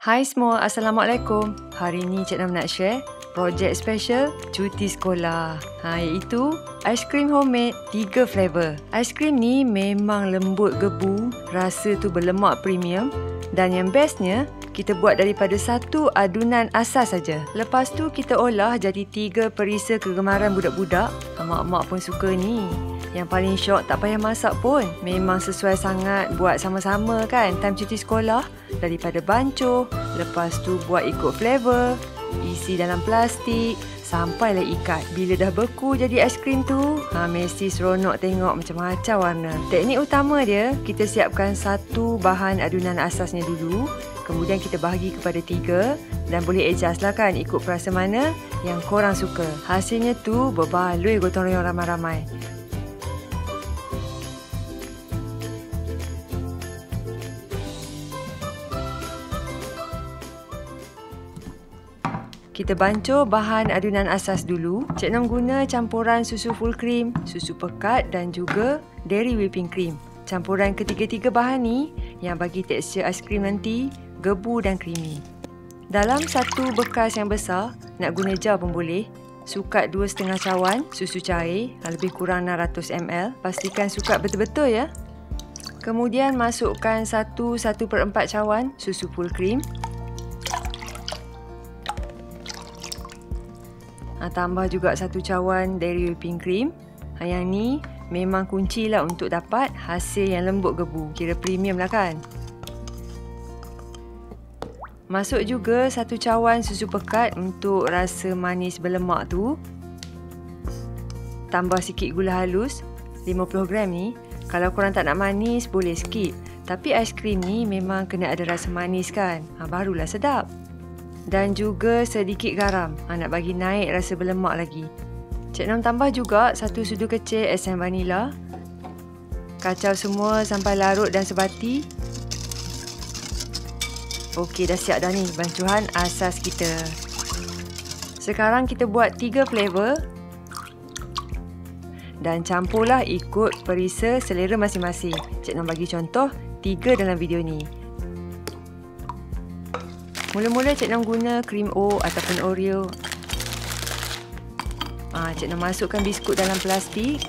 Hai semua, Assalamualaikum. Hari ni Cik Nam nak share projek special cuti sekolah. Iaitu aiskrim homemade 3 flavor. Aiskrim ni memang lembut gebu, rasa tu berlemak premium dan yang bestnya kita buat daripada satu adunan asas saja. Lepas tu kita olah jadi 3 perisa kegemaran budak-budak. Mak-mak pun suka ni. Yang paling syok tak payah masak pun. Memang sesuai sangat buat sama-sama kan time cuti sekolah. Daripada bancuh, lepas tu buat ikut flavor, isi dalam plastik, sampailah ikat. Bila dah beku jadi aiskrim tu, mesti seronok tengok macam-macam warna. Teknik utama dia, kita siapkan satu bahan adunan asasnya dulu. Kemudian kita bahagi kepada 3 dan boleh adjust lah kan ikut perasa mana yang korang suka. Hasilnya tu berbaloi gotong royong ramai-ramai. Kita bancuh bahan adunan asas dulu. Cik Nam guna campuran susu full cream, susu pekat dan juga dairy whipping cream. Campuran ketiga-tiga bahan ni yang bagi tekstur aiskrim nanti gebu dan creamy. Dalam satu bekas yang besar, nak guna jar pun boleh. Sukat 2,5 cawan susu cair, lebih kurang 600 ml. Pastikan sukat betul-betul ya. Kemudian masukkan 1/4 cawan susu full cream. Tambah juga 1 cawan dairy whipping cream. Yang ni memang kunci lah untuk dapat hasil yang lembut gebu. Kira premium lah kan. Masuk juga 1 cawan susu pekat untuk rasa manis berlemak tu. Tambah sikit gula halus 50 gram ni. Kalau korang tak nak manis boleh skip. Tapi aiskrim ni memang kena ada rasa manis kan. Barulah sedap. Dan juga sedikit garam, nak bagi naik rasa berlemak lagi. Cik Nam tambah juga 1 sudu kecil esen vanila. Kacau semua sampai larut dan sebati. Okey, dah siap dah ni bancuhan asas kita. Sekarang kita buat 3 flavor. Dan campurlah ikut perisa selera masing-masing. Cik Nam bagi contoh 3 dalam video ni. Mula-mula Cik Nam guna krim O ataupun Oreo. Cik Nam masukkan biskut dalam plastik.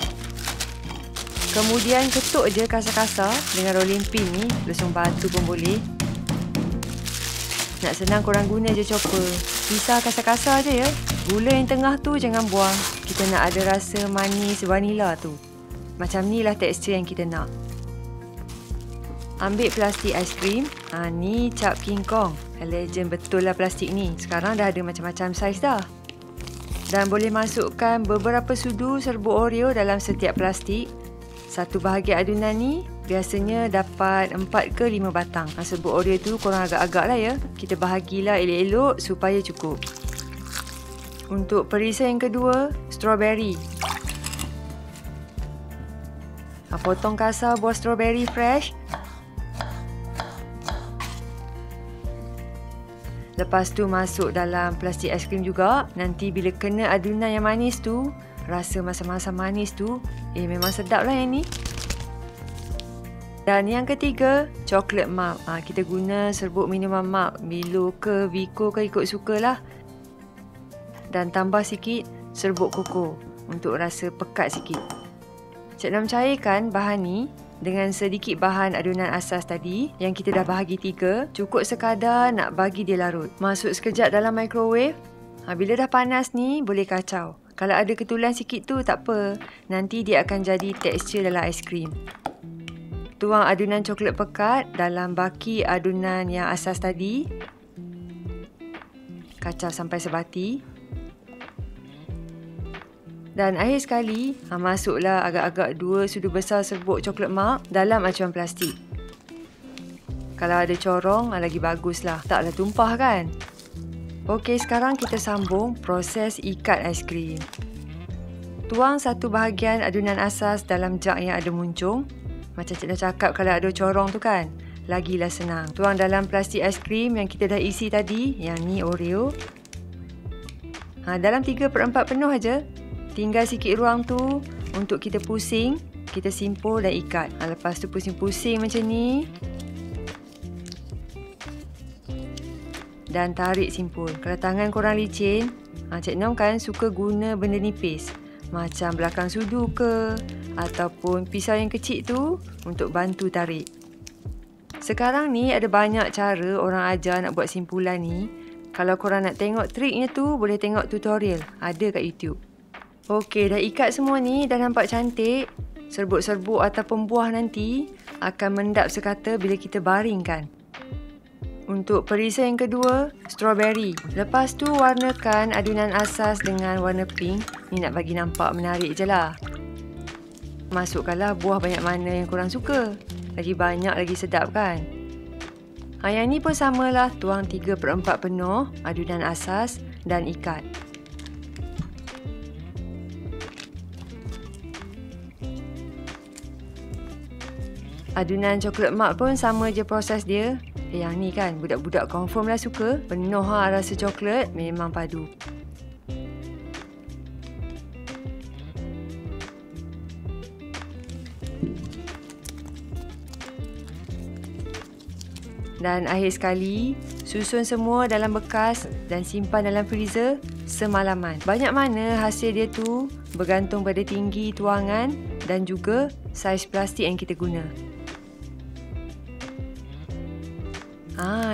Kemudian ketuk je kasar-kasar dengan rolling pin ni. Lesung batu pun boleh. Nak senang korang guna je chopper. Pisah kasar-kasar je ya. Gula yang tengah tu jangan buang. Kita nak ada rasa manis vanila tu. Macam ni lah tekstur yang kita nak. Ambil plastik aiskrim. Ni cap King Kong. Legend betul lah plastik ni. Sekarang dah ada macam-macam saiz dah. Dan boleh masukkan beberapa sudu serbuk Oreo dalam setiap plastik. Satu bahagian adunan ni biasanya dapat 4 ke 5 batang. Serbuk Oreo tu korang agak-agak lah ya. Kita bahagilah elok-elok supaya cukup. Untuk perisa yang kedua, strawberry. Potong kasar buah strawberry fresh. Lepas tu masuk dalam plastik aiskrim juga. Nanti bila kena adunan yang manis tu, rasa masam-masam manis tu, memang sedap lah yang ni. Dan yang ketiga, coklat malt. Kita guna serbuk minuman malt. Milo ke, Vico ke ikut suka lah. Dan tambah sikit serbuk koko untuk rasa pekat sikit. Cik Nam cairkan bahan ni dengan sedikit bahan adunan asas tadi yang kita dah bahagi 3. Cukup sekadar nak bagi dia larut. Masuk sekejap dalam microwave. Bila dah panas ni boleh kacau. Kalau ada ketulan sikit tu tak apa. Nanti dia akan jadi tekstur dalam aiskrim. Tuang adunan coklat pekat dalam baki adunan yang asas tadi. Kacau sampai sebati. Dan akhir sekali, masuklah agak-agak 2 sudu besar serbuk coklat malt dalam acuan plastik. Kalau ada corong, lagi baguslah. Taklah tumpah kan? Okey, sekarang kita sambung proses ikat aiskrim. Tuang satu bahagian adunan asas dalam jug yang ada muncung. Macam Cik dah cakap kalau ada corong tu kan? Lagilah senang. Tuang dalam plastik aiskrim yang kita dah isi tadi. Yang ni Oreo. Dalam 3/4 penuh aja. Tinggal sikit ruang tu untuk kita pusing, kita simpul dan ikat. Lepas tu pusing-pusing macam ni. dan tarik simpul. Kalau tangan korang licin, Cik Nom kan suka guna benda nipis. Macam belakang sudu ke, ataupun pisau yang kecil tu untuk bantu tarik. Sekarang ni ada banyak cara orang ajar nak buat simpulan ni. Kalau korang nak tengok triknya tu, boleh tengok tutorial. Ada kat YouTube. Okey, dah ikat semua ni, dah nampak cantik. Serbuk-serbuk ataupun buah nanti akan mendap sekata bila kita baringkan. Untuk perisa yang kedua, strawberry. Lepas tu warnakan adunan asas dengan warna pink. Ni nak bagi nampak menarik je lah. Masukkanlah buah banyak mana yang korang suka. Lagi banyak lagi sedap kan? Yang ni pun samalah, tuang 3/4 penuh adunan asas dan ikat. Adunan coklat malt pun sama je proses dia. Yang ni kan budak-budak confirm lah suka. Penuh rasa coklat, memang padu. Dan akhir sekali, susun semua dalam bekas dan simpan dalam freezer semalaman. Banyak mana hasil dia tu bergantung pada tinggi tuangan dan juga saiz plastik yang kita guna.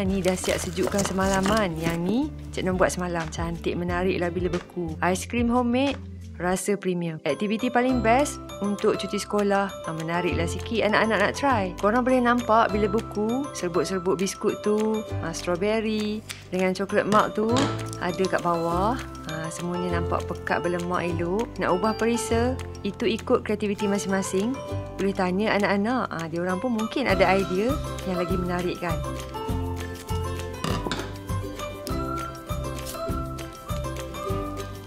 Ni dah siap sejukkan semalaman. Yang ni Cik Nom buat semalam. Cantik menariklah bila beku. Aiskrim homemade, rasa premium. Aktiviti paling best untuk cuti sekolah. Menariklah sikit anak-anak nak try. Korang boleh nampak bila beku, serbuk-serbuk biskut tu, strawberry dengan coklat malt tu ada kat bawah. Semuanya nampak pekat berlemak elok. Nak ubah perisa, itu ikut kreativiti masing-masing. Boleh tanya anak-anak. Diorang pun mungkin ada idea yang lagi menarik kan.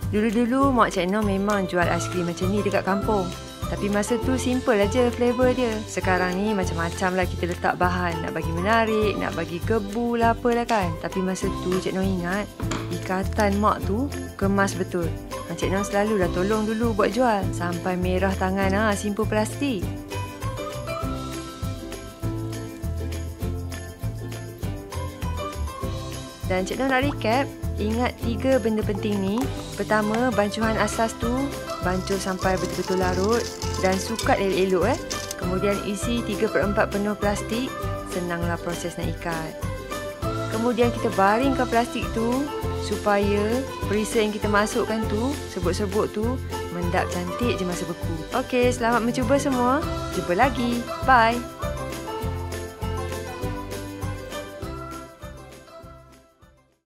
Dulu-dulu Mak Cik Nom memang jual aiskrim macam ni dekat kampung. Tapi masa tu simple aja flavor dia. Sekarang ni macam-macam lah kita letak bahan. Nak bagi menarik, nak bagi gebu lah apalah kan. Tapi masa tu Cik Nom ingat, ikatan mak tu kemas betul. Cik Nom selalu dah tolong dulu buat jual. Sampai merah tangan simpul plastik. Dan Cik Nom nak recap. Ingat 3 benda penting ni. Pertama, bancuhan asas tu bancuh sampai betul-betul larut dan sukat elok-elok. Kemudian isi 3/4 penuh plastik. Senanglah proses nak ikat. Kemudian kita baringkan plastik tu supaya perisa yang kita masukkan tu, serbuk-serbuk tu mendap cantik je masa beku. Okey, selamat mencuba semua. Jumpa lagi. Bye.